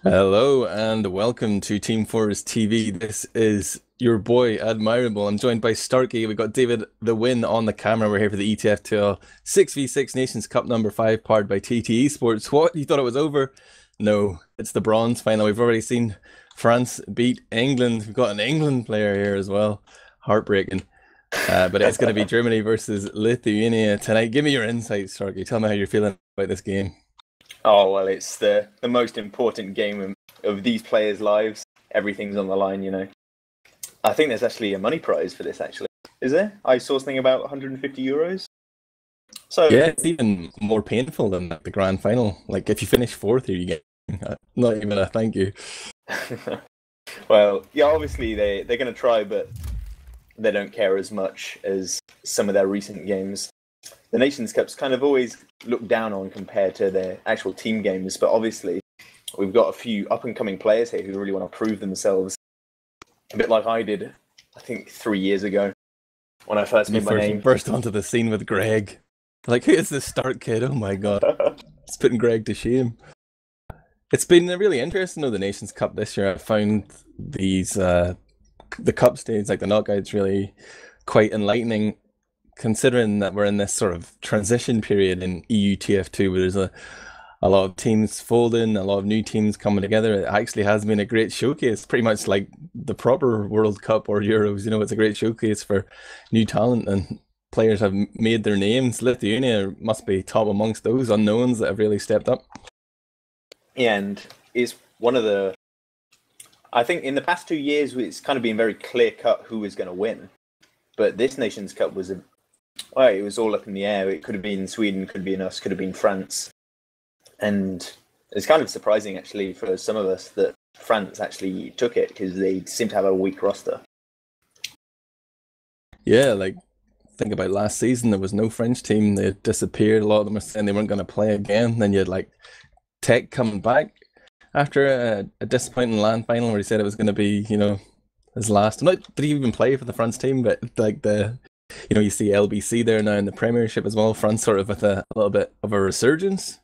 Hello and welcome to Team Fortress TV. This is your boy Admirable. I'm joined by Starkie. We got David the Win on the camera. We're here for the ETF2L 6v6 Nations Cup number 5, powered by TT Esports. What? You thought it was over? No, it's the bronze final. We've already seen France beat England. We've got an England player here as well. Heartbreaking. But it's going to be Germany versus Lithuania tonight. Give me your insights, Starkie. Tell me how you're feeling about this game. Oh, well, it's the most important game of these players' lives. Everything's on the line, you know. I think there's actually a money prize for this, actually. Is there? I saw something about 150 euros. So yeah, it's even more painful than the grand final. Like, if you finish fourth here, you get not even a thank you. Well, yeah, obviously they're going to try, but they don't care as much as some of their recent games. The Nations Cup's kind of always looked down on compared to their actual team games, but obviously we've got a few up-and-coming players here who really want to prove themselves. A bit like I did, I think, 3 years ago when I first made my name. Burst onto the scene with Greg. Like, who is this Stark kid? Oh my god. It's putting Greg to shame. It's been really interesting, though, the Nations Cup this year. I found these, the cup stage, like the knockouts, really quite enlightening, considering that we're in this sort of transition period in EU TF2 where there's a lot of teams folding, a lot of new teams coming together. It actually has been a great showcase, pretty much like the proper World Cup or Euros. You know, it's a great showcase for new talent, and players have made their names. Lithuania must be top amongst those unknowns that have really stepped up. Yeah, and it's one of the... I think in the past 2 years, it's kind of been very clear-cut who is going to win. But this Nations Cup was it was all up in the air. It could have been Sweden, could have been us, could have been France. And it's kind of surprising, actually, for some of us that France actually took it, because they seem to have a weak roster. Yeah, like, think about last season, there was no French team. They had disappeared. A lot of them were saying they weren't going to play again. Then you had, like, Tech coming back after a disappointing land final where he said it was going to be, you know, his last. Did he even play for the France team? But, like, you see LBC there now in the Premiership as well. France sort of with a little bit of a resurgence.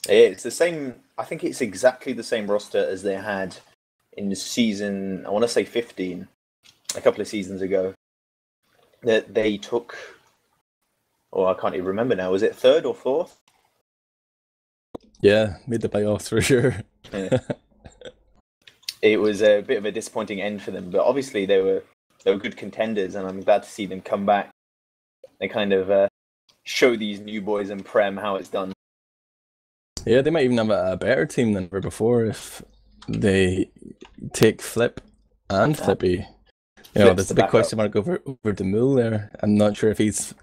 It's the same. I think it's exactly the same roster as they had in the season, I want to say 15, a couple of seasons ago. That they took, I can't even remember now. Was it third or fourth? Yeah, made the playoffs for sure. Yeah. It was a bit of a disappointing end for them, but obviously they were good contenders, and I'm glad to see them come back. They kind of show these new boys in Prem how it's done. Yeah, they might even have a better team than ever before if they take Flip and Flippy. You know, there's a big question mark over Demul there. I'm not sure if he's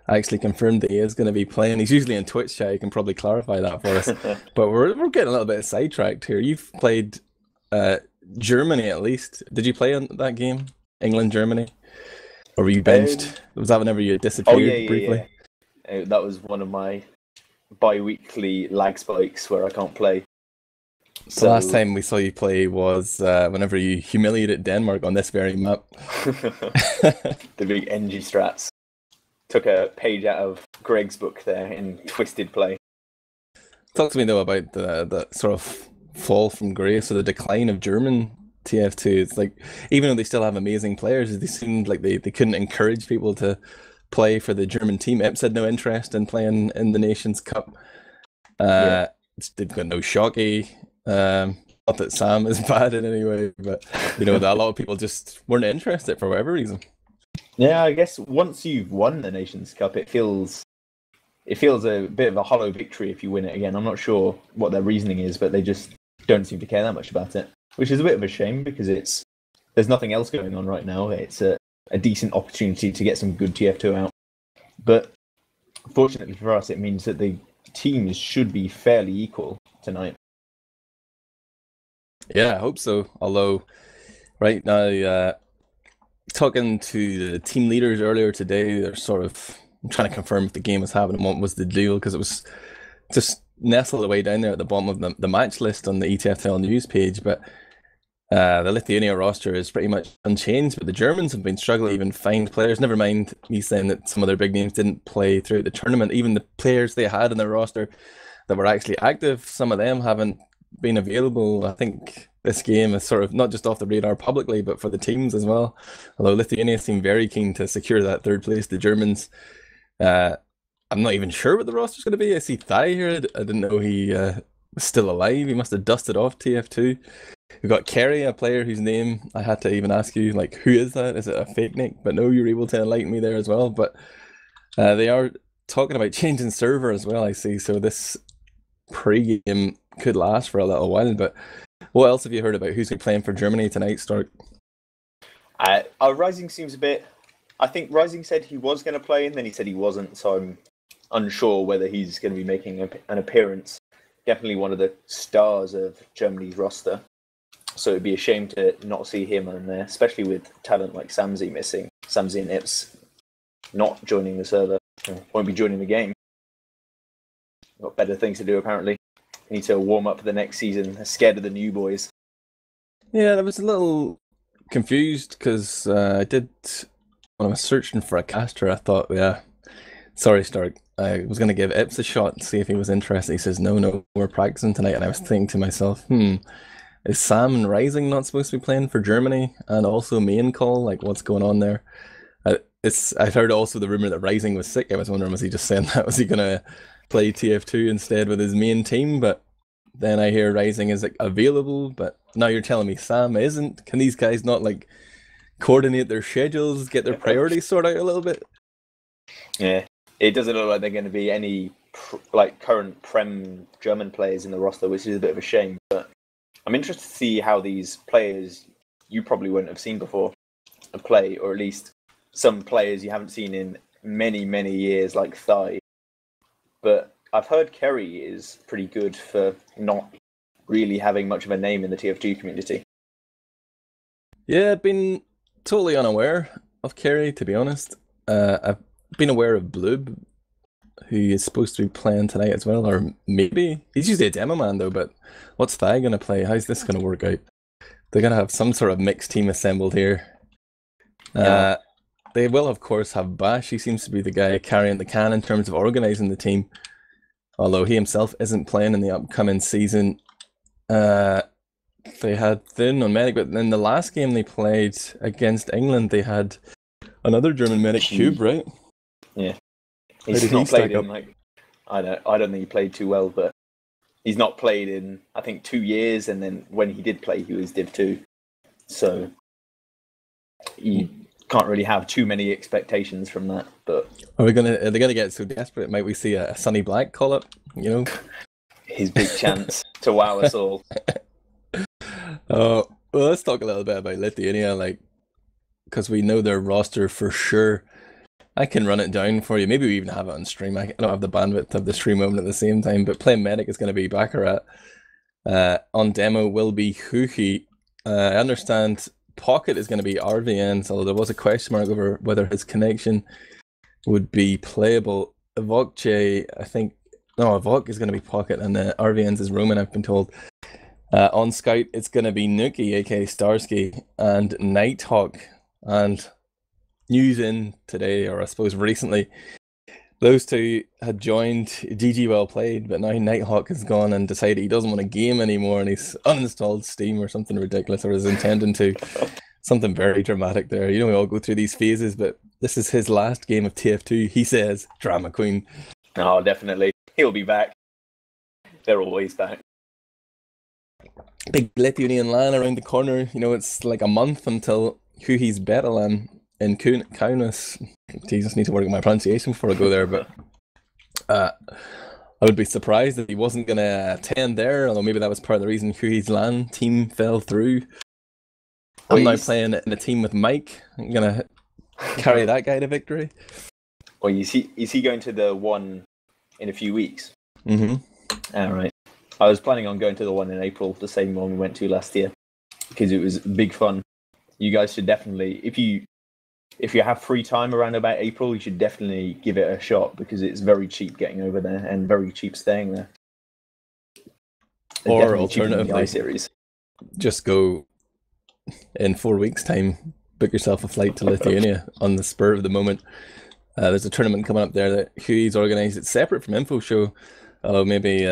actually confirmed that he is going to be playing. He's usually in Twitch chat. He can probably clarify that for us. But we're getting a little bit sidetracked here. You've played Germany at least. Did you play in that game? England, Germany? Or were you benched? Was that whenever you disappeared briefly? Yeah. That was one of my bi-weekly lag spikes where I can't play. So the last time we saw you play was whenever you humiliated Denmark on this very map. The big NG strats. Took a page out of Greg's book there in Twisted Play. Talk to me though about the sort of fall from grace or the decline of German TF2. It's like, even though they still have amazing players, they seemed like they couldn't encourage people to play for the German team. Eps had no interest in playing in the Nations Cup. They've got no Shocky. Not that Sam is bad in any way, but you know, that a lot of people just weren't interested for whatever reason. Yeah, I guess once you've won the Nations Cup, it feels a bit of a hollow victory if you win it again. I'm not sure what their reasoning is, but they just don't seem to care that much about it, which is a bit of a shame because there's nothing else going on right now. It's a decent opportunity to get some good TF2 out. But fortunately for us, it means that the teams should be fairly equal tonight. Yeah, I hope so. Although, right now, talking to the team leaders earlier today, they're sort of trying to confirm if the game was happening, what was the deal, because it was just nestled away down there at the bottom of the match list on the ETF2L news page. But the Lithuania roster is pretty much unchanged, but the Germans have been struggling to even find players. Never mind me saying that some of their big names didn't play throughout the tournament. Even the players they had in their roster that were actually active, some of them haven't been available. I think this game is sort of not just off the radar publicly, but for the teams as well. Although Lithuania seem very keen to secure that third place, the Germans. I'm not even sure what the roster's going to be. I see Thai here. I didn't know he was still alive. He must have dusted off TF2. We've got Kerry, a player whose name I had to even ask you, like, who is that? Is it a fake nick? But no, you're able to enlighten me there as well. But they are talking about changing server as well, I see. So this pre-game could last for a little while. But what else have you heard about who's playing for Germany tonight, Stark? Rising seems a bit... I think Rising said he was going to play, and then he said he wasn't. So I'm unsure whether he's going to be making an appearance. Definitely one of the stars of Germany's roster. So it'd be a shame to not see him on there, especially with talent like Samzi missing. Samzi and Ips not joining the server. Won't be joining the game. Got better things to do, apparently. Need to warm up for the next season. They're scared of the new boys. Yeah, I was a little confused because I did... When I was searching for a caster, I thought, yeah, sorry, Stark. I was going to give Ips a shot and see if he was interested. He says, no, we're practicing tonight. And I was thinking to myself, is Sam and Rising not supposed to be playing for Germany? And also main call, like, what's going on there? I've heard also the rumor that Rising was sick. I was wondering, was he just saying that? Was he going to play TF2 instead with his main team? But then I hear Rising is like available, but now you're telling me Sam isn't. Can these guys not like coordinate their schedules, get their priorities sorted out a little bit? Yeah, it doesn't look like they're going to be any current Prem German players in the roster, which is a bit of a shame. But I'm interested to see how these players you probably wouldn't have seen before play, or at least some players you haven't seen in many, many years, like Thai. But I've heard Kerry is pretty good for not really having much of a name in the TF2 community. Yeah, I've been totally unaware of Kerry, to be honest. I've been aware of Bloob, who is supposed to be playing tonight as well, or maybe he's usually a demo man though. But what's Thai going to play? How's this going to work out? They're going to have some sort of mixed team assembled here. Yeah. They will, of course, have Bash. He seems to be the guy carrying the can in terms of organising the team, although he himself isn't playing in the upcoming season. They had Thin on medic, but in the last game they played against England, they had another German medic, Cube, right? Yeah, he's not played in like I don't think he played too well, but he's not played in I think 2 years, and then when he did play, he was Div 2, so you can't really have too many expectations from that. But are they gonna get so desperate? Might we see a Sunny Black call up? You know, his big chance to wow us all. Well, let's talk a little bit about Lithuania, like, because we know their roster for sure. I can run it down for you. Maybe we even have it on stream. I don't have the bandwidth of the stream open at the same time, but playing medic is going to be Baccarat. On demo will be Huki. I understand Pocket is going to be RVN, although there was a question mark over whether his connection would be playable. Evokje, Evok is going to be Pocket, and RVN's is Roman, I've been told. On Scout, it's going to be Nuki, aka Starkie, and Nighthawk. And news in today, or I suppose recently, those two had joined GG Well Played, but now Nighthawk has gone and decided he doesn't want a game anymore, and he's uninstalled Steam or something ridiculous, or is intending to. Something very dramatic there. You know, we all go through these phases, but this is his last game of TF2, he says. Drama queen. Oh, definitely. He'll be back. They're always back. Big Lithuanian LAN around the corner. You know, it's like a month until Huhi's beta LAN in Kaunas. Jesus, need to work on my pronunciation before I go there, but I would be surprised if he wasn't going to attend there, although maybe that was part of the reason Huhi's LAN team fell through. I'm now playing in a team with Mike. I'm going to carry that guy to victory. Well, is he going to the one in a few weeks? Mm-hmm. All right. I was planning on going to the one in April, the same one we went to last year, because it was big fun. You guys should definitely, if you have free time around about April, you should definitely give it a shot, because it's very cheap getting over there and very cheap staying there. Or alternatively, series. Just go in 4 weeks' time, book yourself a flight to Lithuania on the spur of the moment. There's a tournament coming up there that Huey's organised. It's separate from Info Show, although maybe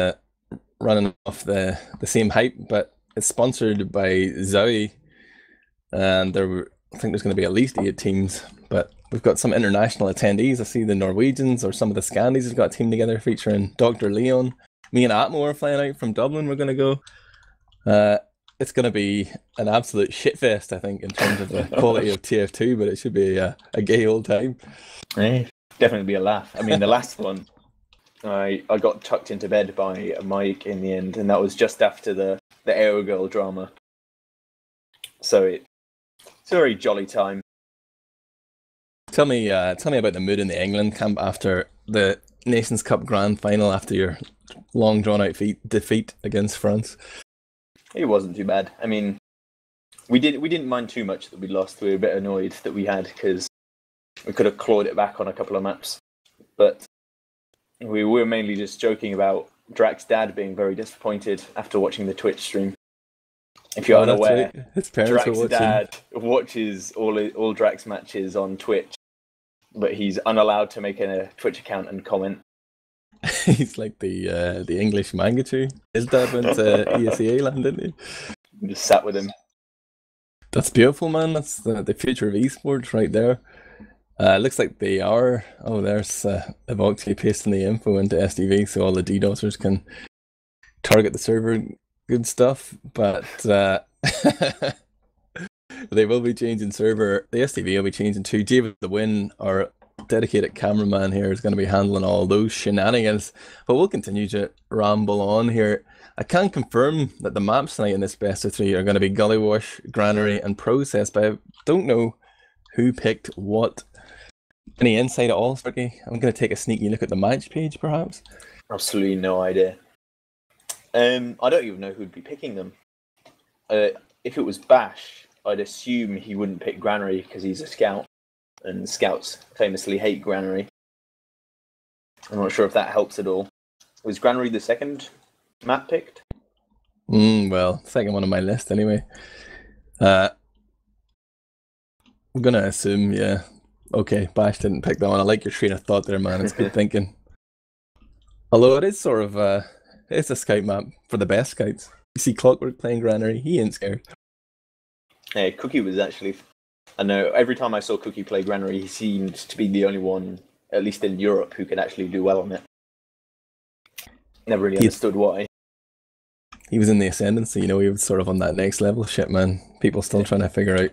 running off the same hype, but it's sponsored by Zowie, and I think there's going to be at least 8 teams, but we've got some international attendees. I see the Norwegians or some of the Scandies have got a team together featuring Dr. Leon. Me and Atmo are flying out from Dublin. We're going to go. It's going to be an absolute shitfest, I think, in terms of the quality of TF2, but it should be a gay old time. Definitely be a laugh. I mean, the last one, I got tucked into bed by a mic in the end, and that was just after the Aero Girl drama. So it's a very jolly time. Tell me about the mood in the England camp after the Nations Cup Grand Final, after your long drawn out defeat against France. It wasn't too bad. I mean, we didn't mind too much that we lost. We were a bit annoyed that we had, because we could have clawed it back on a couple of maps. But we were mainly just joking about Drax's dad being very disappointed after watching the Twitch stream. If you're unaware, right. His parents Drax's dad watches all Drax matches on Twitch, but he's unallowed to make a Twitch account and comment. He's like the English Mangachu. His dad went to ESEA land, didn't he? Just sat with him. That's beautiful, man. That's the future of esports right there. Looks like they are. Oh, there's Evoxy pasting the info into STV so all the DDoSers can target the server. Good stuff. But they will be changing server. The STV will be changing too. DavidTheWin, our dedicated cameraman here, is going to be handling all those shenanigans. But we'll continue to ramble on here. I can confirm that the maps tonight in this best of 3 are going to be Gullywash, Granary, and Process, but I don't know who picked what. Any insight at all, Starkie? I'm going to take a sneaky look at the match page, perhaps. Absolutely no idea. I don't even know who'd be picking them. If it was Bash, I'd assume he wouldn't pick Granary because he's a scout, and scouts famously hate Granary. I'm not sure if that helps at all. Was Granary the second map picked? Well, second one on my list anyway. I'm going to assume, yeah. Okay, Bash didn't pick that one. I like your train of thought there, man. It's good thinking. Although it is sort of it's a scout map for the best scouts. You see Clockwork playing Granary, he ain't scared. Hey, Cookie was actually... I know, every time I saw Cookie play Granary, he seemed to be the only one, at least in Europe, who could actually do well on it. Never really understood why. He was in the ascendancy, he was sort of on that next level shit, man. People still trying to figure out.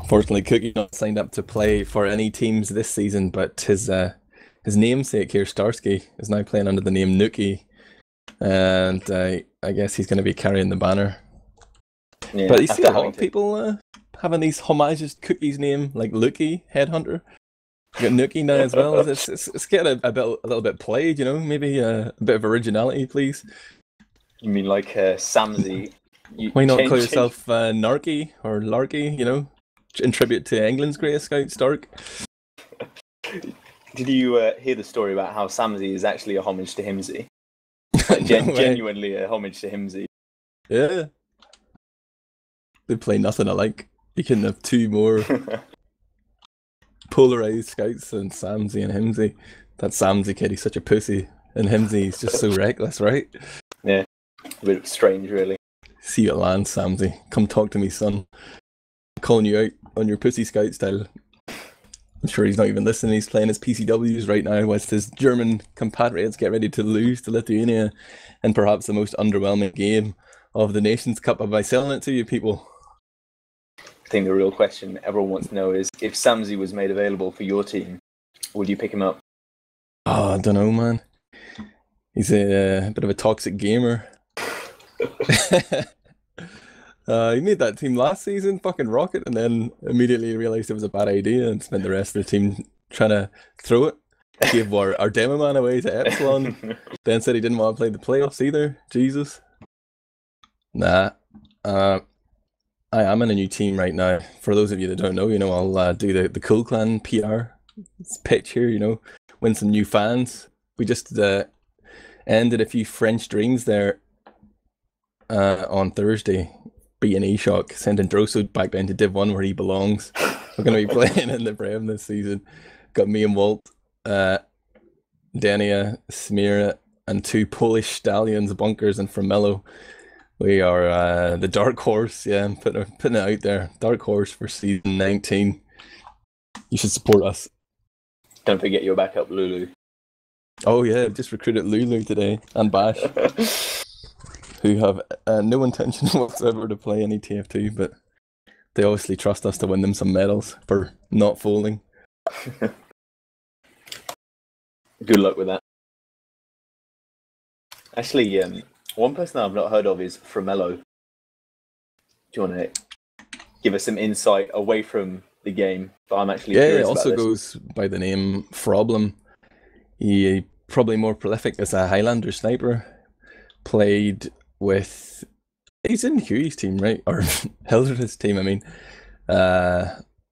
Unfortunately, Cookie not signed up to play for any teams this season, but his namesake here, Starkie, is now playing under the name Nuki, and I guess he's going to be carrying the banner. Yeah, but you see a lot of people having these homages to Cookie's name, like Luki, Headhunter. You got Nuki now as well. It's getting a little bit played, maybe a bit of originality, please. You mean like Samsy? Why not call yourself Narky or Larky, in tribute to England's greatest scout, Stark? Did you hear the story about how Samsy is actually a homage to Himsy? Genuinely a homage to Himsy. Yeah. They play nothing alike. You couldn't have 2 more polarized scouts than Samsy and Himsy. That Samsy kid, he's such a pussy, and Himsy's just so reckless, right? Yeah, a bit strange, really. See you at land, Samsy. Come talk to me, son. I'm calling you out on your pussy scout style. I'm sure he's not even listening. He's playing his PCWs right now whilst his German compatriots get ready to lose to Lithuania in perhaps the most underwhelming game of the Nations Cup. Am I selling it to you people? I think the real question everyone wants to know is, if Samsy was made available for your team, would you pick him up? Oh, I don't know, man. He's a bit of a toxic gamer. He made that team last season, fucking rocket, and then immediately realised it was a bad idea and spent the rest of the team trying to throw it. Gave our demo man away to Epsilon. Then said he didn't want to play the playoffs either. Jesus. Nah. I am in a new team right now. For those of you that don't know, I'll do the Cool Clan PR pitch here, win some new fans. We just ended a few French dreams there on Thursday, beating Eshok, sending Drosso back down to Div 1 where he belongs. We're going to be playing in the Prem this season. Got me and Walt, Denia, Smira, and 2 Polish stallions, Bunkers and Framello. We are the dark horse. Yeah, I'm putting it out there. Dark horse for season 19. You should support us. Don't forget your backup, Lulu. Oh yeah, just recruited Lulu today and Bash, who have no intention whatsoever to play any TF2, but they obviously trust us to win them some medals for not folding. Good luck with that. Actually, one person I've not heard of is Framello. Do you want to give us some insight away from the game? But I'm actually curious it also about this. goes by the name Problem. He probably more prolific as a Highlander sniper. Played with... He's in Huey's team, right? Or Hilder's team, I mean.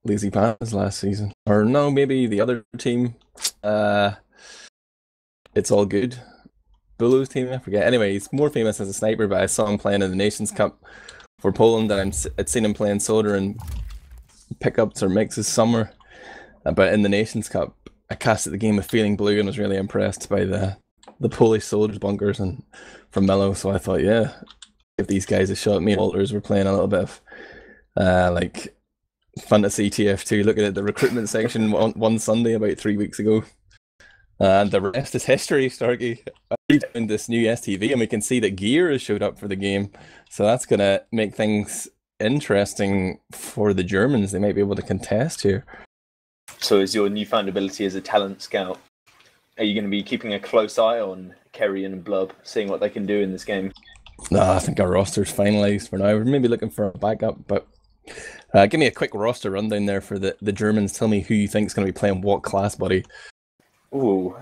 Lazy Pants last season. Or no, maybe the other team. It's all good. Bulu's team, I forget. Anyway, he's more famous as a sniper, but I saw him playing in the Nations Cup for Poland, and I'd seen him playing Soda and pickups or mixes summer. But in the Nations Cup, I casted the game with Feeling Blue and was really impressed by the Polish soldiers, Bunkers, and from Mello. So I thought, yeah, give these guys a shot. Me and Walters were playing a little bit of like fantasy TF2, looking at the recruitment section one Sunday about 3 weeks ago. And the rest is history, Starkie. I found this new STV and we can see that gear has showed up for the game. So that's going to make things interesting for the Germans. They might be able to contest here. So is your newfound ability as a talent scout, are you going to be keeping a close eye on Kerry and Blub, seeing what they can do in this game? No, I think our roster's finalised for now. We're maybe looking for a backup, but give me a quick roster rundown there for the Germans. Tell me who you think is going to be playing what class, buddy. Ooh,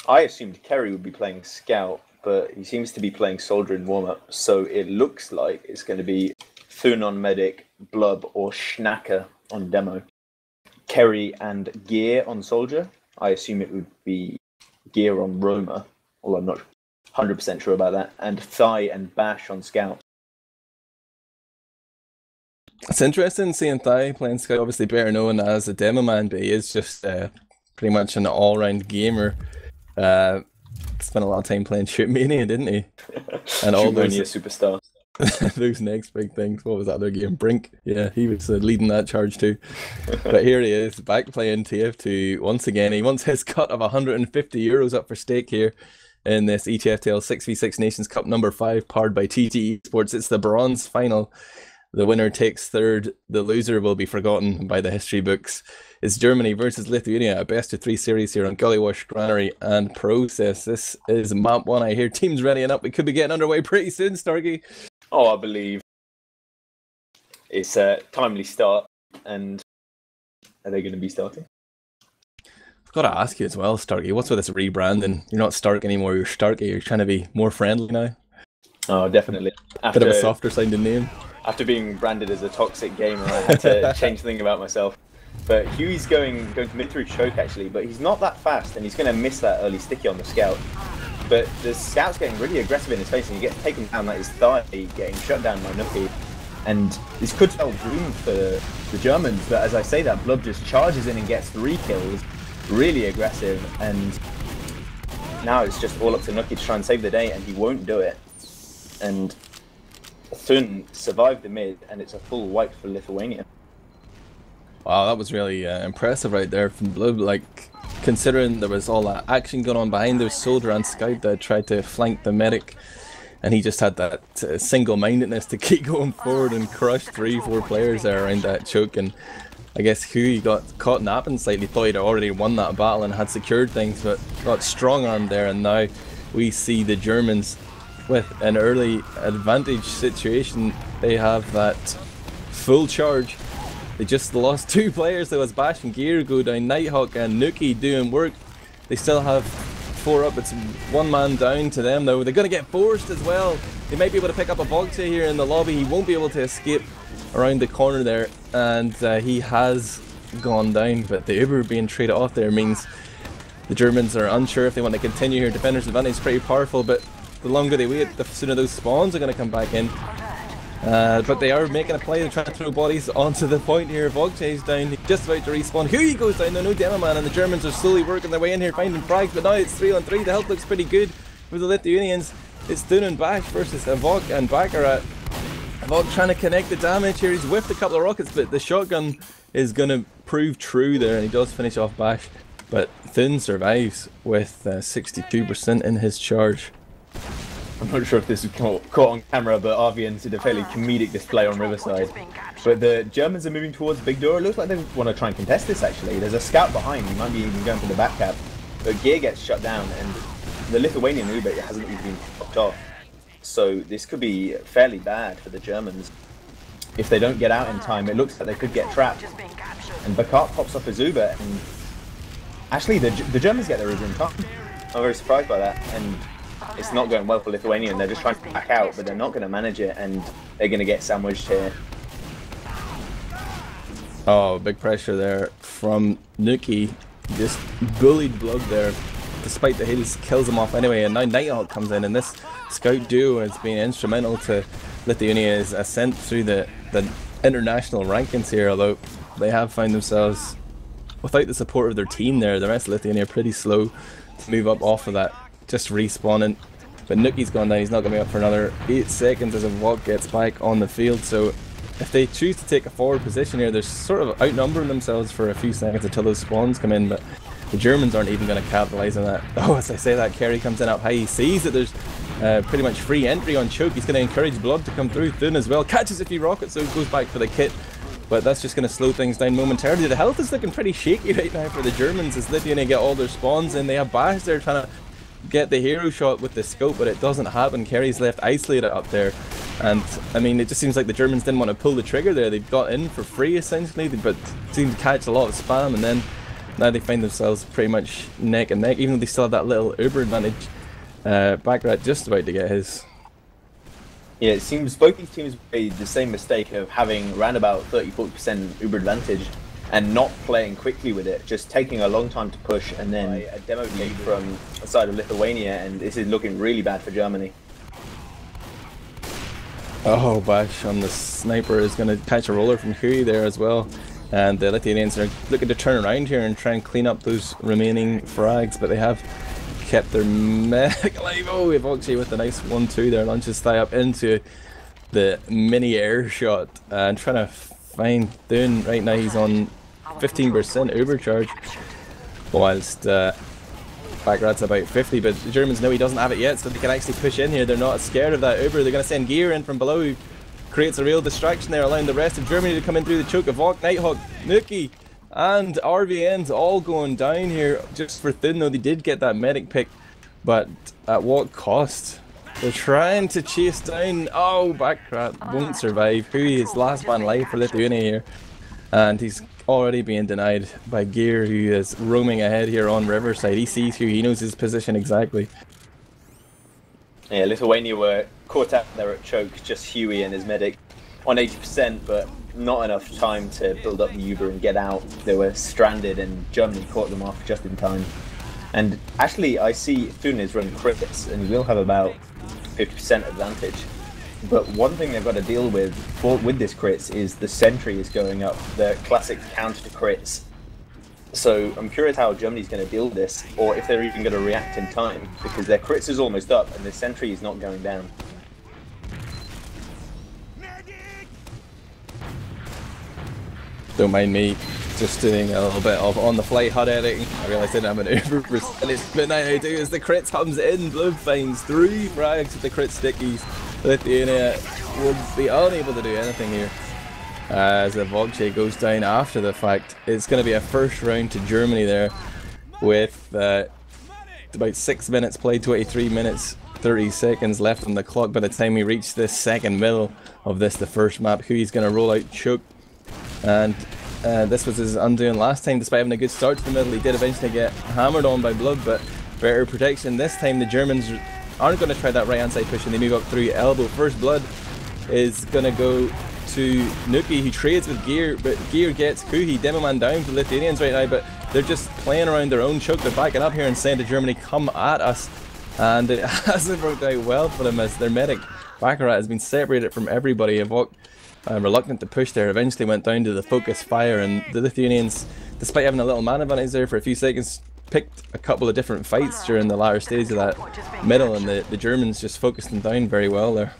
I assumed Kerry would be playing Scout, but he seems to be playing Soldier in warm-up, so it looks like it's going to be Thun on Medic, Blub or Schnacker on Demo. Kerry and Gear on Soldier. I assume it would be Gear on Roma, although I'm not 100% sure about that. And Thigh and Bash on Scout. It's interesting seeing Thigh playing Scout, obviously better known as a demo man, but he is just pretty much an all-round gamer. Spent a lot of time playing Shoot Mania, didn't he? And all those superstar. Those next big things. What was that other game? Brink. Yeah, he was leading that charge too. But here he is, back playing TF2 once again. He wants his cut of €150 up for stake here in this ETF2L 6v6 Nations Cup number 5, powered by TTE Sports. It's the bronze final. The winner takes third. The loser will be forgotten by the history books. It's Germany versus Lithuania, a best-of-3 series here on Gullywash, Granary and Process. This is map 1. I hear teams readying up. We could be getting underway pretty soon, Starkie. Oh, I believe it's a timely start. And are they going to be starting? I've got to ask you as well, Starkie, what's with this rebranding? You're not Stark anymore, you're Starkie. You're trying to be more friendly now. Oh, definitely. Bit of a softer sounding name. After being branded as a toxic gamer, I had to change something about myself. But Huey's going to mid through choke actually, but he's not that fast and he's going to miss that early sticky on the Scout. But the Scout's getting really aggressive in his face and he gets taken down like his thigh, getting shut down by Nookie. And this could spell doom for the Germans, but as I say that, Blub just charges in and gets 3 kills, really aggressive, and now it's just all up to Nookie to try and save the day, and he won't do it. And Thun survived the mid, and it's a full wipe for Lithuania. Wow, that was really impressive right there from Blub. Like, considering there was all that action going on behind, there was Soldier and Scout that tried to flank the medic, and he just had that single-mindedness to keep going forward and crush 3-4 players there around that choke. And I guess Huey got caught napping slightly, thought he'd already won that battle and had secured things, but got strong-armed there, and now we see the Germans with an early advantage situation. They have that full charge. They just lost 2 players. There was Bash and Gear go down, Nighthawk and Nookie doing work. They still have 4 up. It's 1 man down to them though. They're going to get forced as well. They might be able to pick up a Voxia here in the lobby. He won't be able to escape around the corner there, and he has gone down, but the Uber being traded off there means the Germans are unsure if they want to continue here. Defender's advantage is pretty powerful, but the longer they wait, the sooner those spawns are going to come back in. But they are making a play. They're trying to throw bodies onto the point here. Vogche's down, he's just about to respawn. Hui goes down, no demo man, and the Germans are slowly working their way in here, finding frags, but now it's 3 on 3. The health looks pretty good for the Lithuanians. It's Thun and Bash versus Avok and Baccarat. Avok trying to connect the damage here. He's whiffed a couple of rockets, but the shotgun is going to prove true there, and he does finish off Bash. But Thun survives with 62% in his charge. I'm not sure if this was caught on camera, but RVN did a fairly comedic display on Riverside. But the Germans are moving towards Big Door. It looks like they want to try and contest this, actually. There's a scout behind. He might be even going for the back cap. But gear gets shut down, and the Lithuanian Uber hasn't even been popped off. So this could be fairly bad for the Germans. If they don't get out in time, it looks like they could get trapped. And Bakart pops off his Uber, and actually the Germans get their Uber in time. I'm very surprised by that, and it's not going well for Lithuania, and they're just trying to back out, but they're not going to manage it, and they're going to get sandwiched here. Oh, big pressure there from Nuki. Just bullied Blood there, despite the hits, kills him off anyway, and now Nighthawk comes in, and this scout duo has been instrumental to Lithuania's ascent through the international rankings here, although they have found themselves without the support of their team there. The rest of Lithuania are pretty slow to move up off of that, just respawning. But Nuki's gone down, he's not going to be up for another 8 seconds as Avok gets back on the field. So if they choose to take a forward position here, they're sort of outnumbering themselves for a few seconds until those spawns come in, but the Germans aren't even going to capitalise on that. Oh, as I say that, Kerry comes in up high, he sees that there's pretty much free entry on Choke. He's going to encourage Blood to come through. Thun as well, catches a few rockets, so goes back for the kit. But that's just going to slow things down momentarily. The health is looking pretty shaky right now for the Germans as Lithuania get all their spawns in. They have Bash there trying to get the hero shot with the scope, but it doesn't happen. Kerry's left isolated up there. And I mean, it just seems like the Germans didn't want to pull the trigger there. They got in for free essentially, but seemed to catch a lot of spam, and then now they find themselves pretty much neck and neck, even though they still have that little Uber advantage. Baccarat just about to get his. Yeah, it seems both these teams made the same mistake of having around about 30-40% Uber advantage and not playing quickly with it, just taking a long time to push, and then a demo lead from the side of Lithuania, and this is looking really bad for Germany. Oh, Bash on the sniper is going to catch a roller from Hui there as well. And the Lithuanians are looking to turn around here and try and clean up those remaining frags, but they have kept their medic alive. Oh, Vogche with a nice 1-2 there, launches thigh up into the mini air shot and trying to find Thun. Right now he's on 15% overcharge, whilst Baccarat's about 50, but the Germans know he doesn't have it yet, so they can actually push in here. They're not scared of that Uber. They're going to send gear in from below, who creates a real distraction there, allowing the rest of Germany to come in through the choke. Avok, Nighthawk, Nuki and RVN's all going down here just for Thun, though they did get that medic pick, but at what cost? They're trying to chase down. Oh, Baccarat won't survive. Hui is last man alive for Lithuania here, and he's already being denied by Gear, who is roaming ahead here on Riverside. He sees Hui, he knows his position exactly. Yeah, Lithuania were caught out there at choke, just Huey and his medic on 80%, but not enough time to build up the Uber and get out. They were stranded, and Germany caught them off just in time. And actually, I see Thun is running crits, and he will have about 50% advantage. But one thing they've got to deal with this crits is the sentry is going up, the classic counter to crits. So I'm curious how Germany's going to deal with this, or if they're even going to react in time, because their crits is almost up and the sentry is not going down. Don't mind me just doing a little bit of on-the-fly HUD editing. I realised I didn't have an Uber percentage, but now I do. As the crits comes in, Blood finds 3 frags with the crit stickies. Lithuania will be unable to do anything here. As the Vogche goes down after the fact, it's going to be a first round to Germany there, with about 6 minutes played, 23 minutes 30 seconds left on the clock by the time we reach this second middle of the first map. Hui's going to roll out Choke, and this was his undoing last time. Despite having a good start to the middle, he did eventually get hammered on by Blood, but better protection. This time the Germans aren't going to try that right hand side push, and they move up through elbow. First Blood is going to go to Nuki, who trades with Gear, but Gear gets Kuhi. Demo man down for the Lithuanians right now, but they're just playing around their own choke. They're backing up here and saying to Germany, come at us, and it hasn't worked out well for them as their medic Baccarat has been separated from everybody. Evok, reluctant to push there, eventually went down to the focus fire, and the Lithuanians, despite having a little man advantage there for a few seconds, picked a couple of different fights during the latter stage of that middle, and the Germans just focused them down very well there.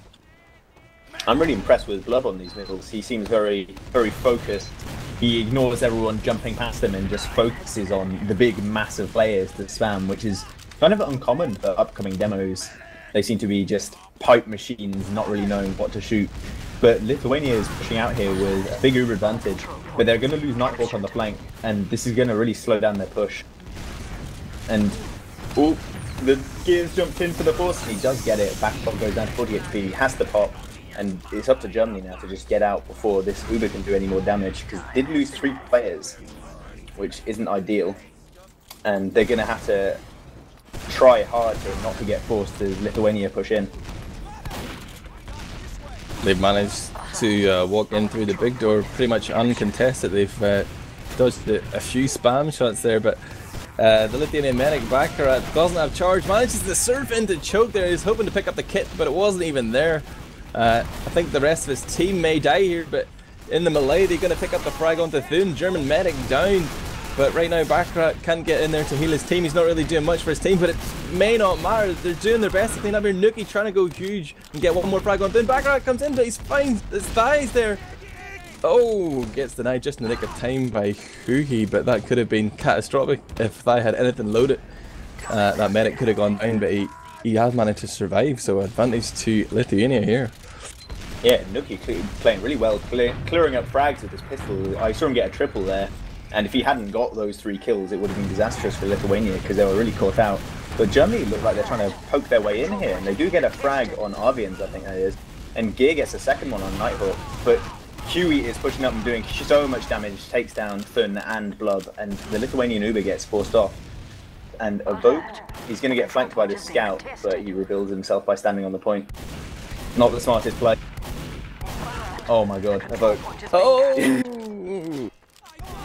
I'm really impressed with Blub on these middles. He seems very, very focused. He ignores everyone jumping past him and just focuses on the big, massive players to spam, which is kind of uncommon for upcoming demos. They seem to be just pipe machines, not really knowing what to shoot. But Lithuania is pushing out here with a big Uber advantage, but they're going to lose Nighthawk on the flank, and this is going to really slow down their push. And oh, the Gears jumped in for the force, and he does get it. Backpop goes down to 40 HP, he has to pop, and it's up to Germany now to just get out before this Uber can do any more damage, because they did lose 3 players, which isn't ideal, and they're going to have to try hard here not to get forced as Lithuania push in. They've managed to walk in through the big door pretty much uncontested. They've dodged a few spam shots there, but the Lithuanian medic Baccarat doesn't have charge, manages to surf into choke there. He's hoping to pick up the kit, but it wasn't even there. I think the rest of his team may die here, but in the melee they're going to pick up the frag onto Thun. German medic down, but right now Baccarat can't get in there to heal his team. He's not really doing much for his team, but it may not matter. They're doing their best to clean up here. Nuki trying to go huge and get one more frag on Thun. Baccarat comes in, but he's fine. His thighs there. Oh, gets denied just in the nick of time by Huhi, but that could have been catastrophic if Thai had anything loaded. That medic could have gone down, but he has managed to survive, so advantage to Lithuania here. Yeah, Nuki playing really well, clearing up frags with his pistol. I saw him get a triple there, and if he hadn't got those 3 kills, it would have been disastrous for Lithuania because they were really caught out. But Germany look like they're trying to poke their way in here, and they do get a frag on Arvians, I think that is, and Gear gets a second one on Nighthawk, but Huey is pushing up and doing so much damage, takes down Thun and Blub, and the Lithuanian Uber gets forced off. And Evoked, he's going to get flanked by this scout, but he rebuilds himself by standing on the point. Not the smartest play. Oh my god, Evoked. Oh!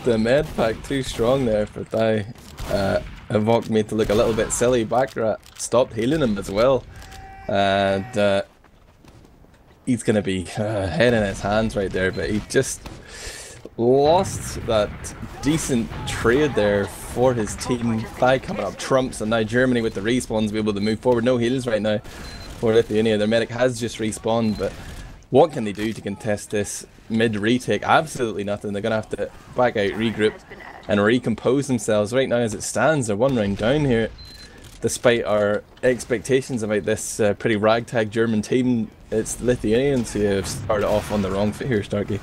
The med pack too strong there for Thai. Evoked made to look a little bit silly. Baccarat stopped healing him as well. And he's going to be head in his hands right there, but he just lost that decent trade there for his team. Thai coming up trumps, and now Germany with the respawns be able to move forward. No heals right now for Lithuania. Their medic has just respawned, but what can they do to contest this mid retake? Absolutely nothing. They're going to have to back out, regroup, and recompose themselves. Right now as it stands, they're 1 round down here. Despite our expectations about this pretty ragtag German team, it's the Lithuanians who have started off on the wrong foot here, Starkie.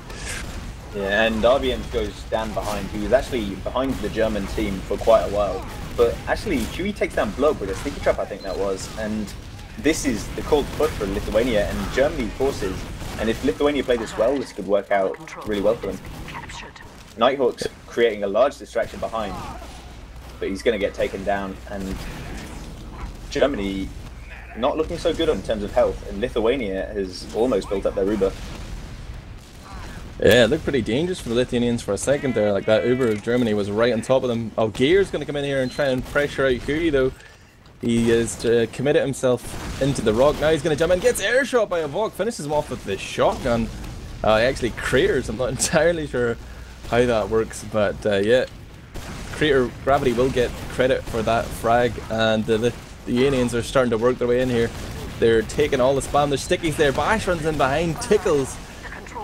Yeah, and Arvians goes down behind. He was actually behind the German team for quite a while. But actually, Huey takes down Blub with a sneaky trap, I think that was. And this is the call to push for Lithuania, and Germany forces. And if Lithuania play this well, this could work out really well for them. Nighthawk's creating a large distraction behind, but he's going to get taken down, and Germany not looking so good in terms of health, and Lithuania has almost built up their Uber. Yeah, it looked pretty dangerous for the Lithuanians for a second there. Like that Uber of Germany was right on top of them. Oh, Gear's going to come in here and try and pressure out Kui though. He has committed himself into the rock. Now he's going to jump in, gets air shot by Evok, finishes him off with the shotgun. He actually craters. I'm not entirely sure how that works, but yeah, Crater Gravity will get credit for that frag, and the Lithuanians are starting to work their way in here. They're taking all the spam. There's stickies there. Bash runs in behind, tickles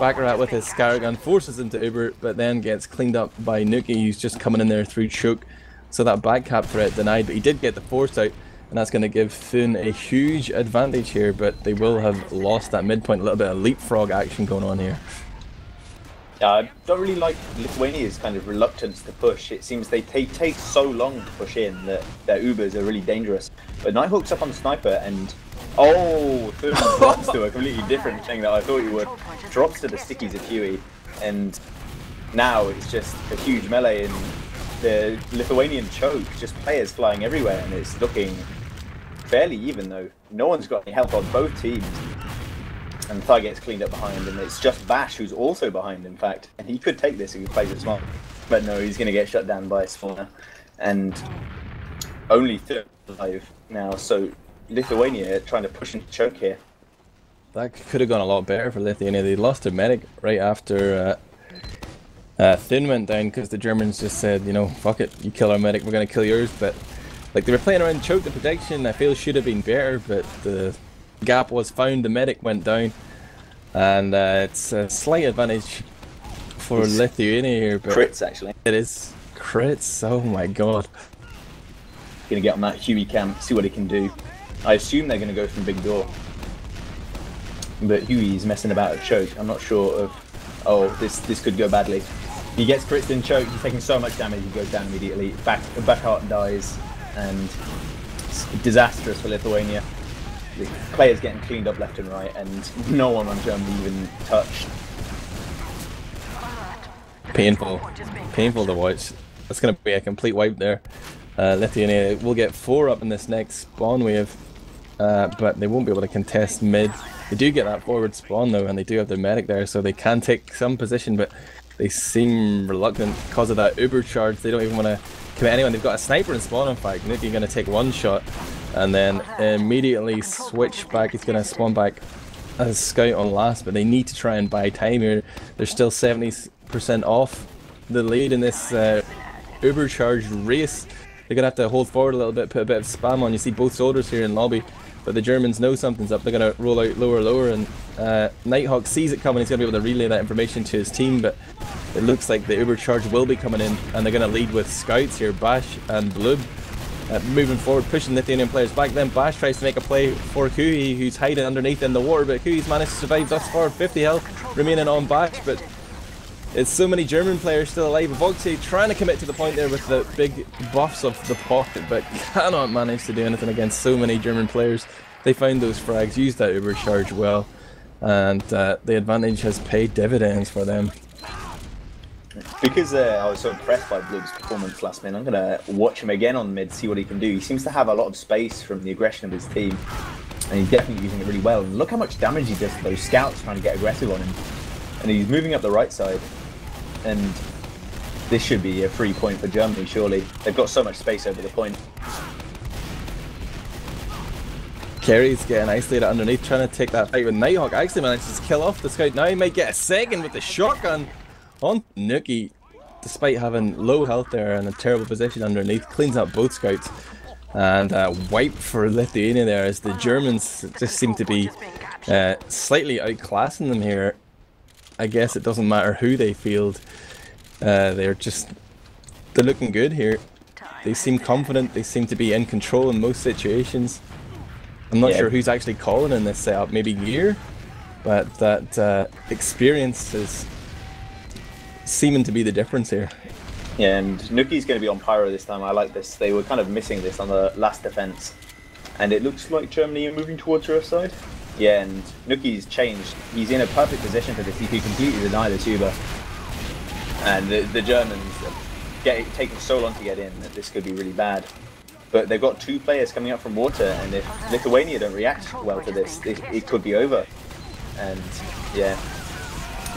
Baccarat with his scar gun, forces him to Uber, but then gets cleaned up by Nuki, who's just coming in there through choke. So that back cap threat denied, but he did get the force out, and that's going to give Thun a huge advantage here, but they will have lost that midpoint. A little bit of leapfrog action going on here. I don't really like Lithuania's kind of reluctance to push. It seems they take so long to push in that their Ubers are really dangerous. But Nighthawk's up on Sniper, and oh, Thun drops to a completely different thing that I thought he would. Drops to the stickies of Huey, and now it's just a huge melee in the Lithuanian choke. Just players flying everywhere, and it's looking fairly even though. No one's got any help on both teams. And Thai gets cleaned up behind, and it's just Bash who's also behind, in fact. And he could take this if he plays it smart. But no, he's going to get shut down by a spawner. And only 3 alive now, so Lithuania trying to push into choke here. that could have gone a lot better for Lithuania. They lost their medic right after Thin went down because the Germans just said, you know, fuck it, you kill our medic, we're going to kill yours. But like they were playing around choke the protection, I feel should have been better, but the gap was found, the medic went down, and it's a slight advantage for Lithuania here. But crits, actually. It is crits, oh my god. Gonna get on that Huey camp, see what he can do. I assume they're gonna go from big door. But Huey's messing about at choke. I'm not sure of... Oh, this could go badly. He gets crits in choke, he's taking so much damage, he goes down immediately. Back heart dies, and it's disastrous for Lithuania. The players getting cleaned up left and right, and no one on Germany even touched. Painful. Painful to watch. That's going to be a complete wipe there. Lithuania will get 4 up in this next spawn wave, but they won't be able to contest mid. They do get that forward spawn though, and they do have their medic there, so they can take some position, but they seem reluctant because of that uber charge. They don't even want to commit anyone. They've got a sniper in spawn, in fact. Nuki going to take 1 shot and then immediately switch back. He's going to spawn back as scout on last, but they need to try and buy time here. They're still 70% off the lead in this uber charged race. They're going to have to hold forward a little bit, put a bit of spam on. You see both soldiers here in lobby, but the Germans know something's up. They're going to roll out lower, and Nighthawk sees it coming. He's going to be able to relay that information to his team, but it looks like the uber charge will be coming in, and they're going to lead with scouts here, Bash and Blub. Moving forward, pushing Lithuanian players back. Then Bash tries to make a play for Kui, who's hiding underneath in the water, but Kui's managed to survive thus far. 50 health remaining on Bash, but it's so many German players still alive. Voxy trying to commit to the point there with the big buffs of the pocket, but cannot manage to do anything against so many German players. They found those frags, used that uber charge well, and the advantage has paid dividends for them. Because I was so impressed by Blub's performance last minute, I'm going to watch him again on mid, see what he can do. He seems to have a lot of space from the aggression of his team, and he's definitely using it really well. And look how much damage he does to those scouts trying to get aggressive on him. And he's moving up the right side, and this should be a free point for Germany, surely. They've got so much space over the point. Kerry's getting isolated underneath, trying to take that fight with Nighthawk. Actually manages to kill off the scout. Now he might get a second with the shotgun on Nuki, despite having low health there and a terrible position underneath. Cleans up both scouts, and wipe for Lithuania there, as the Germans just seem to be slightly outclassing them here. I guess it doesn't matter who they field. They're looking good here. They seem confident, they seem to be in control in most situations. I'm not sure who's actually calling in this setup, maybe Gear, but that experience is seeming to be the difference here. Yeah, and Nuki's going to be on Pyro this time. I like this. They were kind of missing this on the last defense, and it looks like Germany are moving towards your side. Yeah, and Nuki's changed. He's in a perfect position for this. He can completely deny the tuber, and the Germans are taking so long to get in that this could be really bad. But they've got 2 players coming up from water, and if Lithuania don't react well to this, it could be over. And yeah,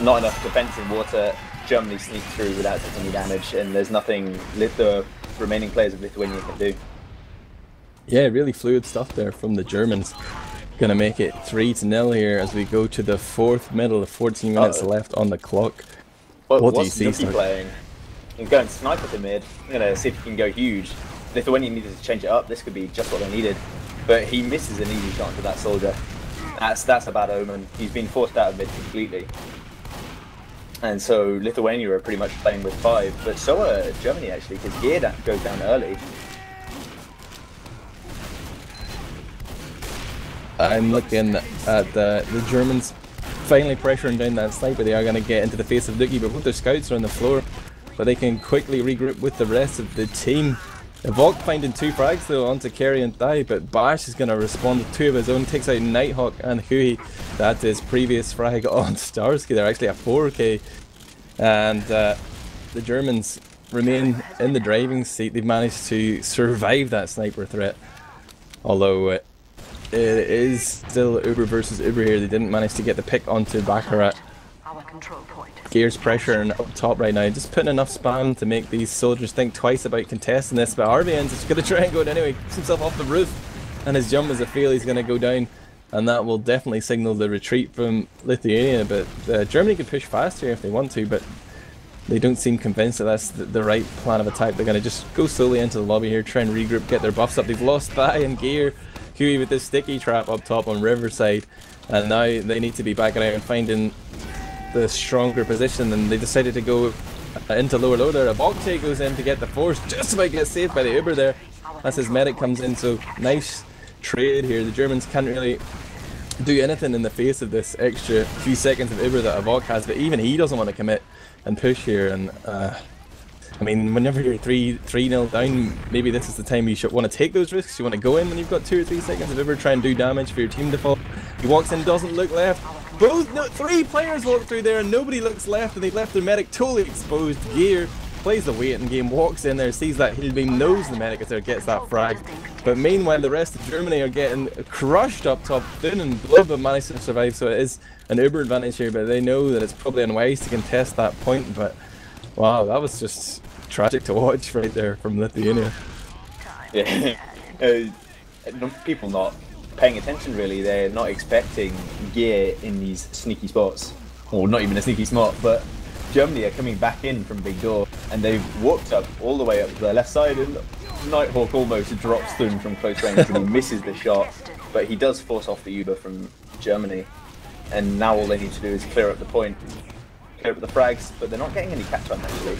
not enough defense in water. Germany sneak through without taking any damage, and there's nothing the remaining players of Lithuania can do. Yeah, really fluid stuff there from the Germans. Gonna make it 3-0 here as we go to the 4th middle, 14 minutes left on the clock. What do you see, Nuki playing? He's going sniper to mid. I'm gonna see if he can go huge. Lithuania needed to change it up. This could be just what they needed, but he misses an easy shot into that soldier. That's a bad omen. He's been forced out of mid completely. And so Lithuania are pretty much playing with 5, but so are Germany actually, because Gear goes down early. I'm looking at the Germans finally pressuring down that sniper. They are going to get into the face of Nuki, but both their scouts are on the floor, but they can quickly regroup with the rest of the team. Evoke finding 2 frags though onto Kerry and Die, but Bash is going to respond with 2 of his own, takes out Nighthawk and Hui. That is previous frag on Starkie. They're actually a 4K, and the Germans remain in the driving seat. They've managed to survive that sniper threat, although it is still Uber versus Uber here. They didn't manage to get the pick onto Baccarat. Gear's pressure and up top right now, just putting enough spam to make these soldiers think twice about contesting this, but RBN's just going to try and go it anyway. Keeps himself off the roof, and his jump is a fail. He's going to go down. and that will definitely signal the retreat from Lithuania. But Germany could push fast here if they want to, but they don't seem convinced that that's the right plan of attack. They're going to just go slowly into the lobby here, try and regroup, get their buffs up. They've lost Thai and Gear, Huey with this sticky trap up top on Riverside, and now they need to be backing out and finding the stronger position, and they decided to go into lower low there. A Bokche goes in to get the force, just about gets saved by the Uber there as his medic comes in. So nice trade here. The Germans can't really do anything in the face of this extra few seconds of Uber that Avok has, but even he doesn't want to commit and push here. And I mean, whenever you're 3-0 down, maybe this is the time you should want to take those risks. You want to go in when you've got 2 or 3 seconds of Uber, try and do damage for your team default. He walks in, doesn't look left. Three players walk through there and nobody looks left, and they've left their medic totally exposed. Gear plays the waiting game, walks in there, sees that he'll be, knows the medic is there, gets that frag. But meanwhile, the rest of Germany are getting crushed up top. Thun and Blub have managed to survive, so it is an Uber advantage here, but they know that it's probably unwise to contest that point. But wow, that was just tragic to watch right there from Lithuania. Yeah, people not paying attention really. They're not expecting Gear in these sneaky spots, or not even a sneaky spot, but Germany are coming back in from Big Door, and they've walked up all the way up to the left side, and Nighthawk almost drops Thun from close range, and he misses the shot, but he does force off the Uber from Germany, and now all they need to do is clear up the point, clear up the frags, but they're not getting any catch on actually.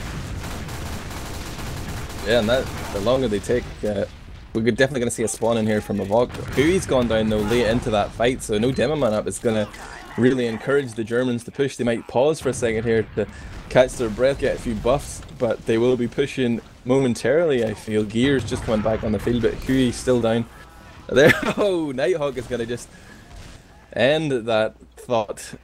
Yeah, and the longer they take, we're definitely going to see a spawn in here from Avok. Huey's gone down though late into that fight, so no demo man up is going to really encourage the Germans to push. They might pause for a second here to catch their breath, get a few buffs, but they will be pushing momentarily, I feel. Gear's just coming back on the field, but Huey's still down. There, oh, Nighthawk is going to just end that thought.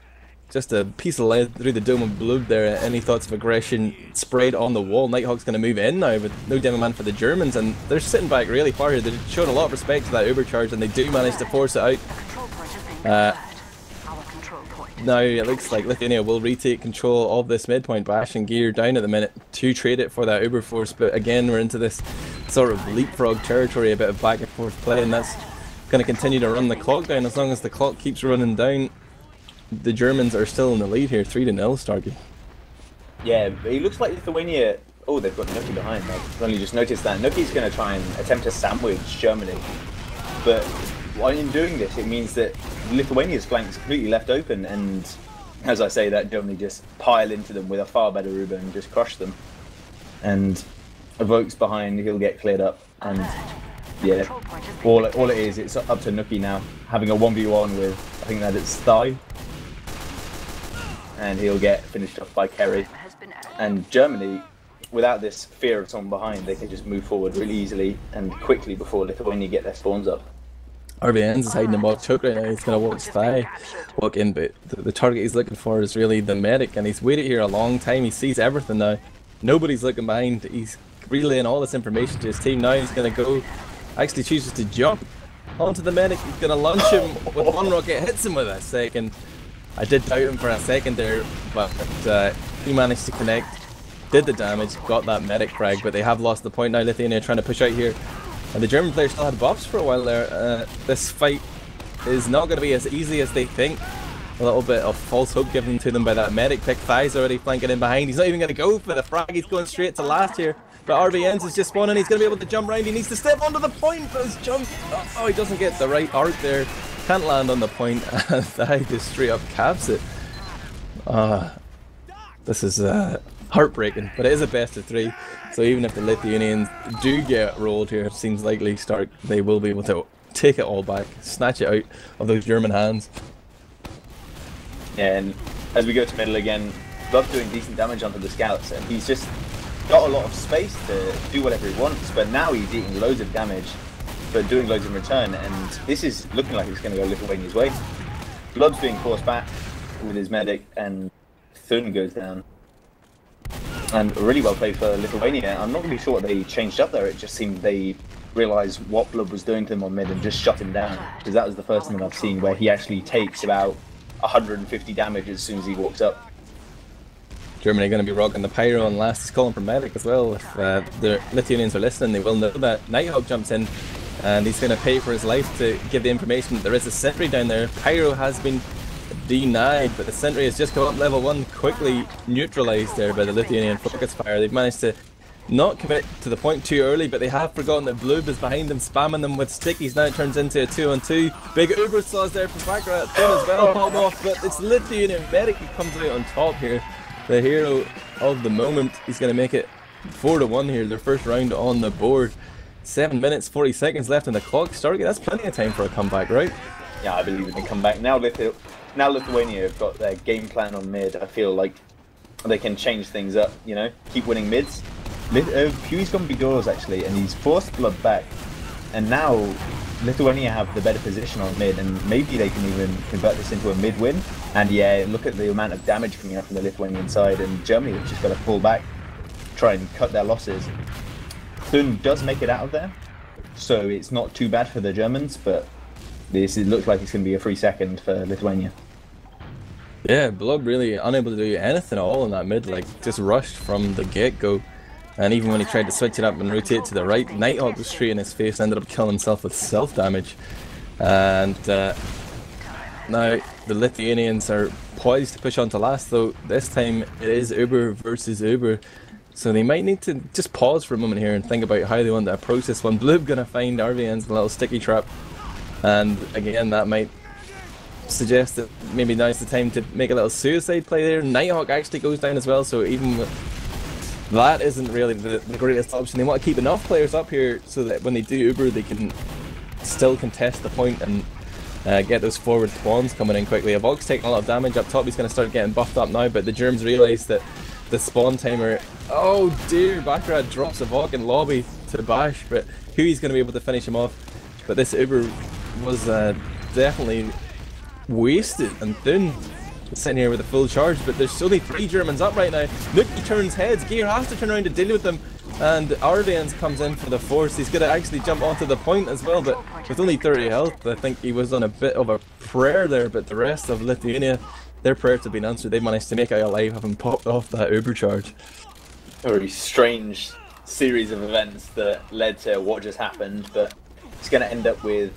Just a piece of lead through the dome of Blood there. Any thoughts of aggression sprayed on the wall. Nighthawk's going to move in now with no demo man for the Germans, and they're sitting back really far here. They're showing a lot of respect to that Uber charge, and they do manage to force it out. Now it looks like Lithuania will retake control of this midpoint. Bash and Gear down at the minute to trade it for that Uber force, but again we're into this sort of leapfrog territory, a bit of back and forth play, and that's going to continue to run the clock down. As long as the clock keeps running down, the Germans are still in the lead here, 3-0, Starkie. Yeah, it looks like Lithuania. Oh, they've got Nuki behind. I've only just noticed that. Nuki's going to try and attempt to sandwich Germany, but in doing this, it means that Lithuania's flank is completely left open, and as I say that, Germany just pile into them with a far better Uber and just crush them. And Avok's behind, he'll get cleared up, and yeah, all it is, it's up to Nuki now, having a 1v1 with, I think that it's Thai, and he'll get finished off by Kerry. And Germany, without this fear of someone behind, they can just move forward really easily and quickly before Lithuania get their spawns up. RBNs is hiding in bot choke right now. He's going to watch Thai walk in, but the target he's looking for is really the medic, and he's waited here a long time. He sees everything now. Nobody's looking behind. He's relaying all this information to his team. Now he's going to go, actually chooses to jump onto the medic. He's going to launch him with one rocket, hits him with a second. I did doubt him for a second there, but he managed to connect, did the damage, got that medic frag, but they have lost the point now. Lithuania trying to push out here. And the German players still had buffs for a while there. This fight is not going to be as easy as they think. A little bit of false hope given to them by that medic pick. Thai's already flanking in behind. He's not even going to go for the frag. He's going straight to last here. But RBNs is just spawning. He's going to be able to jump around. He needs to step onto the point, but his jump... Oh, he doesn't get the right arc there. Can't land on the point. And Thai just straight up caps it. This is heartbreaking, but it is a best of 3. So even if the Lithuanians do get rolled here, it seems likely they will be able to take it all back, snatch it out of those German hands. Yeah, and as we go to middle again, Blood's doing decent damage onto the scouts, and he's just got a lot of space to do whatever he wants, but now he's eating loads of damage, but doing loads in return, and this is looking like it's going to go Lithuania's way. Blood's being forced back with his medic, and Thun goes down. And really well played for Lithuania. I'm not really sure what they changed up there. It just seemed they realised what Blood was doing to him on mid and just shut him down. Because that was the first time I've seen where he actually takes about 150 damage as soon as he walks up. Germany going to be rocking the pyro, and last is calling for medic as well. If the Lithuanians are listening, they will know that. Nighthawk jumps in, and he's going to pay for his life to give the information that there is a sentry down there. Pyro has been denied, but the sentry has just come up level 1, quickly neutralized there by the Lithuanian focus fire. They've managed to not commit to the point too early, but they have forgotten that Bloob is behind them, spamming them with stickies. Now it turns into a 2-on-2. Big Uber saws there from Baccarat, Thun as well, pop off, but it's Lithuanian Medic who comes out on top here. The hero of the moment. He's going to make it 4-1 here, their first round on the board. 7 minutes, 40 seconds left in the clock. Starkie, that's plenty of time for a comeback, right? Yeah, I believe it can come back. Now Lithuania have got their game plan on mid. I feel like they can change things up, you know, keep winning mids. Huey's gone Bigors actually, and he's forced Blood back. And now Lithuania have the better position on mid, and maybe they can even convert this into a mid win. And yeah, look at the amount of damage coming out from the Lithuanian side, and Germany have just got to pull back, try and cut their losses. Thun does make it out of there, so it's not too bad for the Germans, but it looks like it's going to be a free second for Lithuania. Yeah, Blood really unable to do anything at all in that mid, like just rushed from the get-go. And even when he tried to switch it up and rotate to the right, Nighthawk was straight in his face, ended up killing himself with self-damage. And now the Lithuanians are poised to push on to last, though this time it is Uber versus Uber. So they might need to just pause for a moment here and think about how they want to approach this one. Bloob gonna find RVN's little sticky trap, and again that might suggest that maybe now's the time to make a little suicide play there. Nighthawk actually goes down as well, so even that isn't really the greatest option. They want to keep enough players up here so that when they do Uber they can still contest the point and get those forward spawns coming in quickly. Avog's taking a lot of damage up top, he's going to start getting buffed up now, but the Germs realise that the spawn timer... Oh dear, Baccarat drops Avog in lobby to bash, but Huey's going to be able to finish him off. But this Uber was definitely wasted, and Thun sitting here with a full charge, but there's only 3 Germans up right now. Nuki turns heads, Gear has to turn around to deal with them, and Arvians comes in for the force. He's going to actually jump onto the point as well, but with only 30 health, I think he was on a bit of a prayer there, but the rest of Lithuania, their prayers have been answered. They managed to make it alive, having popped off that Uber charge. A very strange series of events that led to what just happened, but it's going to end up with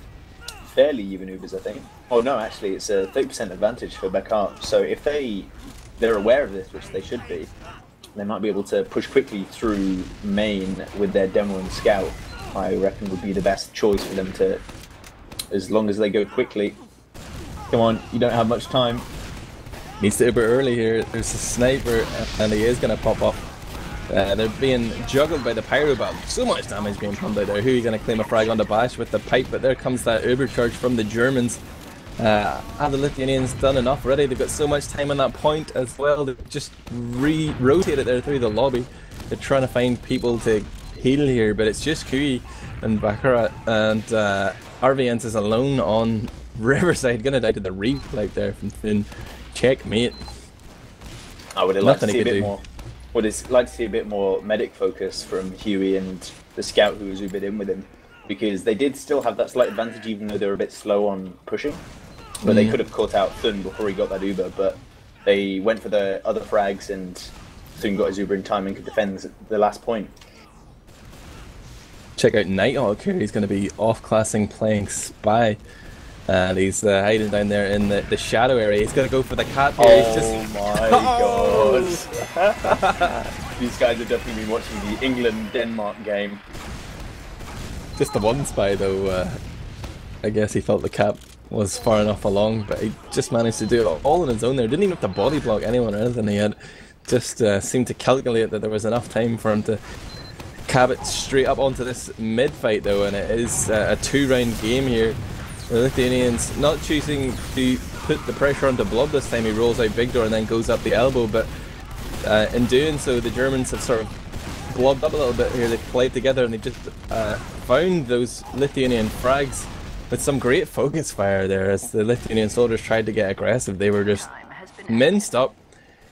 fairly even Ubers, I think. Oh no, actually it's a 30% advantage for Baccarat, so if they're aware of this, which they should be, they might be able to push quickly through main with their demo and scout. I reckon would be the best choice for them to, as long as they go quickly. Come on, you don't have much time. Needs to Uber early here. There's a sniper and he is going to pop up. They're being juggled by the Pyro, but so much damage being pumped out there. Who are you going to claim a frag on the bash with the pipe? But there comes that Uber charge from the Germans. Have the Lithuanians done enough already? They've got so much time on that point as well. They've just rotated there through the lobby. They're trying to find people to heal here, but it's just Kui and Baccarat, and RVNs is alone on Riverside. Gonna die to the replay there from Finn. Checkmate. I would have liked to see a bit more. Would like to see a bit more medic focus from Huey and the scout who was Ubered in with him, because they did still have that slight advantage even though they were a bit slow on pushing. But they could have caught out Thun before he got that Uber, but they went for the other frags and Thun got his Uber in time and could defend the last point. Check out Nighthawk here. He's going to be off-classing playing Spy. And he's hiding down there in the shadow area. He's going to go for the cat here. Oh just... my god. These guys have definitely been watching the England-Denmark game. Just the one Spy though. I guess he felt the cap was far enough along, but he just managed to do it all on his own there. Didn't even have to body block anyone or anything. He had just seemed to calculate that there was enough time for him to cab it straight up onto this mid-fight though, and it is a 2-round game here. The Lithuanians not choosing to put the pressure onto Blood this time. He rolls out Big Door and then goes up the elbow, but in doing so the Germans have sort of blobbed up a little bit here. They've played together and they just found those Lithuanian frags with some great focus fire there as the Lithuanian soldiers tried to get aggressive. They were just minced up.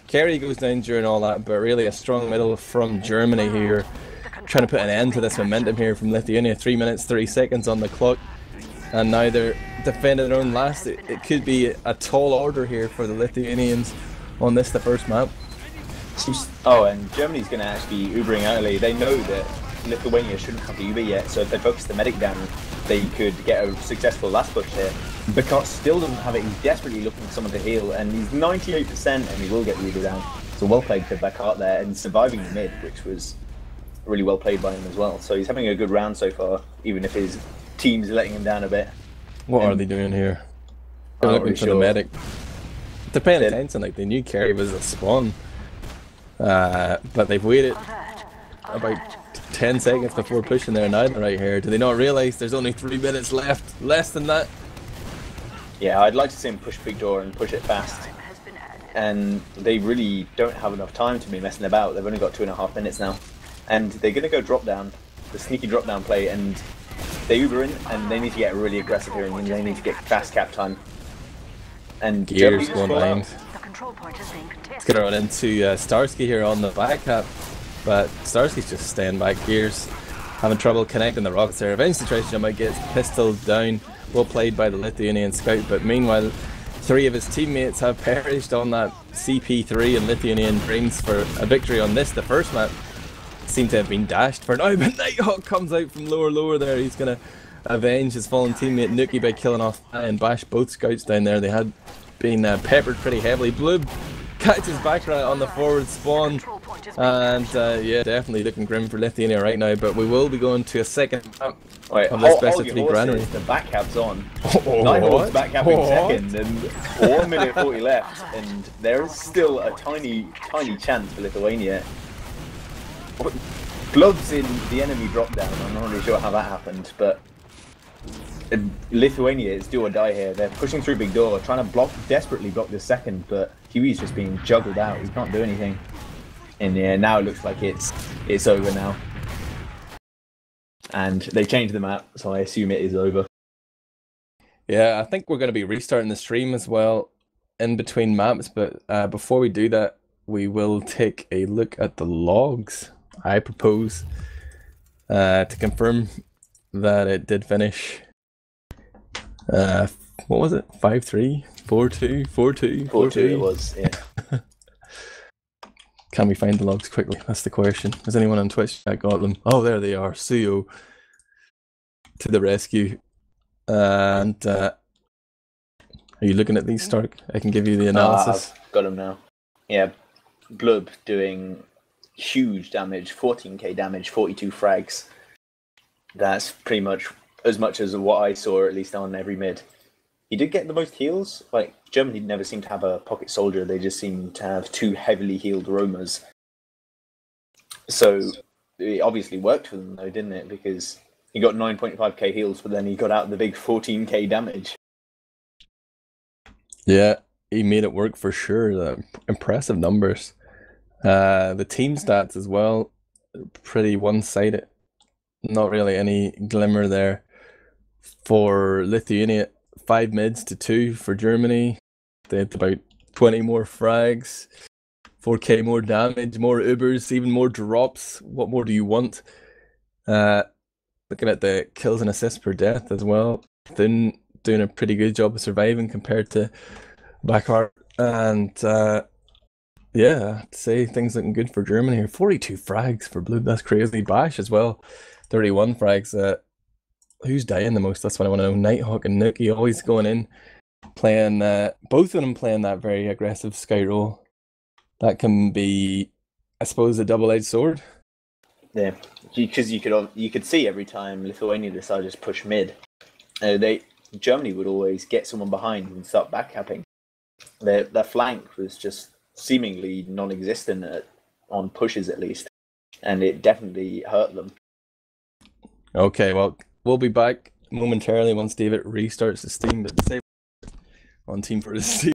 Kerry goes down during all that, but really a strong middle from Germany here, trying to put an end to this momentum here from Lithuania. 3 minutes 30 seconds on the clock. And now they're defending their own last. It could be a tall order here for the Lithuanians on this, the first map. Oh, and Germany's going to actually be Ubering early. They know that Lithuania shouldn't have the Uber yet, so if they focus the medic down, they could get a successful last push here. Because still doesn't have it, he's desperately looking for someone to heal, and he's 98% and he will get the Uber down. So well played for Backart there, and surviving the mid, which was really well played by him as well. So he's having a good round so far, even if his team's letting him down a bit. What are they doing here? They're looking for the medic. They're paying attention, like they knew Kerry was a spawn. But they've waited about 10 seconds before pushing their nine right here. Do they not realise there's only 3 minutes left? Less than that? Yeah, I'd like to see him push big door and push it fast. And they really don't have enough time to be messing about. They've only got 2.5 minutes now. And they're going to go drop down, the sneaky drop down play, and they Uber in, and they need to get really aggressive here, and they need to get fast cap time. And Gears going behind. It's going to run into Starkie here on the back cap, but Starskie's just staying back. Gears having trouble connecting the rockets there. Eventually tries to jump out, gets pistoled down. Well played by the Lithuanian scout, but meanwhile 3 of his teammates have perished on that CP3, and Lithuanian brings for a victory on this. The first map seemed to have been dashed for now, but Nighthawk comes out from lower there. He's going to avenge his fallen teammate Nuki by killing off and bash both scouts down there. They had been peppered pretty heavily. Blue catches back right on the forward spawn, and yeah, definitely looking grim for Lithuania right now, but we will be going to a second map of this best of 3 granary. The back cap's on. Nighthawk's back capping second, and 1 minute 40 left, and there is still a tiny chance for Lithuania. Blood's in the enemy drop down. I'm not really sure how that happened, but Lithuania is do or die here. They're pushing through big door, trying to desperately block the second, but Huey's just being juggled out. He can't do anything. And yeah, now it looks like it's over now. And they changed the map, so I assume it is over. Yeah, I think we're going to be restarting the stream as well in between maps, but before we do that, we will take a look at the logs. I propose to confirm that it did finish. What was it? 5-3, 4-2, 4-2, 4-2. It was, yeah. Can we find the logs quickly? That's the question. Has anyone on Twitch that got them? Oh, there they are. Suyo to the rescue. And are you looking at these, Stark? I can give you the analysis. I've got them now. Yeah, Blub doing huge damage, 14k damage, 42 frags. That's pretty much as what I saw, at least on every mid. He did get the most heals. Like, Germany never seemed to have a pocket soldier. They just seemed to have 2 heavily healed roamers. So it obviously worked for them, though, didn't it? Because he got 9.5k heals, but then he got out the big 14k damage. Yeah, he made it work for sure. Impressive numbers. The team stats as well, pretty one-sided. Not really any glimmer there for Lithuania. 5 mids to 2 for Germany. They had about 20 more frags, 4k more damage, more Ubers, even more drops. What more do you want? Looking at the kills and assists per death as well. Thun doing a pretty good job of surviving compared to Backart. And yeah, I have to say things looking good for Germany here. 42 frags for Blue. That's crazy. Bash as well. 31 frags. Who's dying the most? That's what I want to know. Nighthawk and Nuki always going in, playing both of them playing that very aggressive scout role. That can be, I suppose, a double-edged sword. Yeah, because you could see every time Lithuania decided to push mid, Germany would always get someone behind and start backcapping. Their flank was just seemingly non-existent on pushes, at least, and it definitely hurt them. Okay, well, we'll be back momentarily once David restarts the stream, but stay on Team for the Steam.